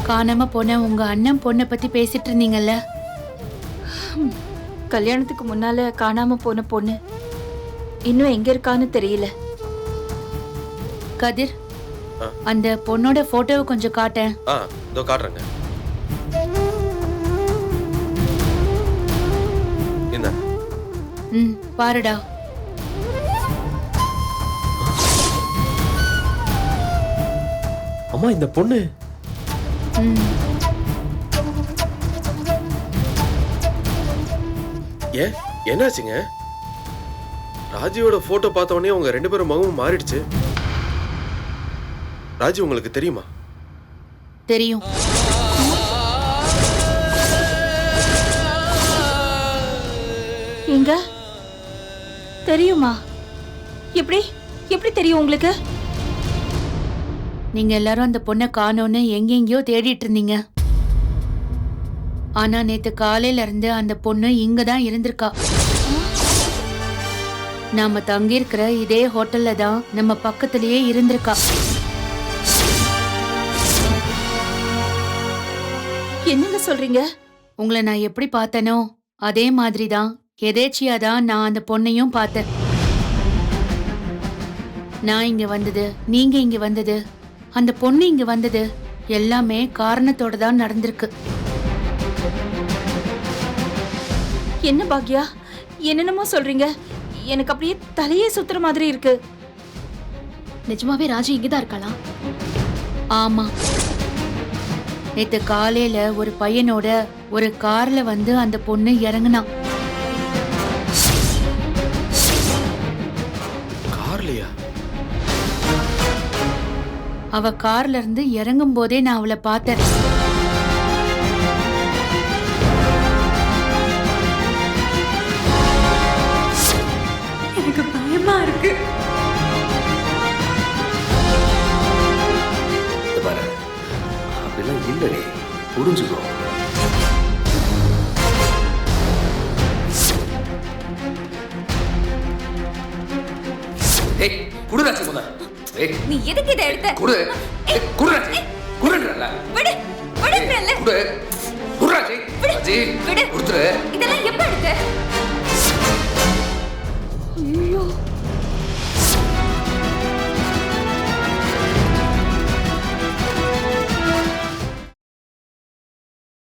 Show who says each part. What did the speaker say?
Speaker 1: காணாம போன உங்க அண்ணன் பொண்ணை பத்தி பேசிட்டு இருந்தீங்கல்ல?
Speaker 2: கல்யாணத்துக்கு முன்னால காணாம போன பொண்ணு இன்னும் எங்க இருக்கான்னு தெரியல.
Speaker 1: கதிர், அந்த பொண்ணோட போட்டோவை கொஞ்சம் காட்டேன்.
Speaker 3: இதோ காட்டுறேங்க. என்ன?
Speaker 1: பாருடா.
Speaker 3: அம்மா, இந்த பொண்ணு ஏன் என்னாச்சுங்க? ராஜியோட போட்டோ பார்த்த உடனே உங்க ரெண்டு பேரும் முகமும் மாறிடுச்சு. ராஜி உங்களுக்கு தெரியுமா?
Speaker 1: தெரியும்.
Speaker 2: எங்க தெரியுமா? எப்படி எப்படி தெரியும் உங்களுக்கு?
Speaker 1: நீங்க எல்லாரும் அந்த பொண்ணை காணோன்னு எங்கெங்கயோ தேடிட்டு இருந்தீங்க. ஆனா நேத்து காலையில இருந்து அந்த பொண்ணு இங்கதான் இருந்திருக்கா. நாம தங்கி இருக்கிற இதே ஹோட்டல்ல தான் நம்ம பக்கத்திலேயே இருந்திருக்கா.
Speaker 2: என்னங்க சொல்றீங்க?
Speaker 1: உங்களை நான் எப்படி பார்த்தனோ அதே மாதிரிதான் எதேச்சியாதான் நான் அந்த பொண்ணையும் பார்த்தேன். நான் இங்க வந்தது, நீங்க இங்க வந்தது, அந்த பொண்ணு இங்க வந்தது எல்லாமே காரணத்தோட தான் நடந்திருக்கு.
Speaker 2: என்ன பாக்யா, என்னென்னமோ சொல்றீங்க. எனக்கு அப்படியே தலையே சுத்துற மாதிரி இருக்கு.
Speaker 4: நிஜமாவே ராஜி இங்கதான் இருக்கலாம்?
Speaker 1: ஆமா, நேத்து காலையில ஒரு பையனோட ஒரு கார்ல வந்து அந்த பொண்ணு இறங்குனா.
Speaker 3: கார்லயா?
Speaker 1: அவ கார்ல இருந்து இறங்கும் போதே நான் அவளை பார்த்தேன்.
Speaker 4: எனக்கு பயமா இருக்கு.
Speaker 5: அப்படிலாம் இல்லடி, புரிஞ்சுக்கோ. ஏய், குடுராஜி முத. ஏய்,
Speaker 4: நீ எதுக்கு இதை எடுத்த?
Speaker 5: குடு. குடுராஜி. குடுன்றல.
Speaker 4: விடு. விடுன்றல.
Speaker 5: குடு. குடுராஜி. ராஜி.
Speaker 4: விடு.
Speaker 5: குடுத்துரு.
Speaker 4: இதெல்லாம் எப்ப எடுத்த?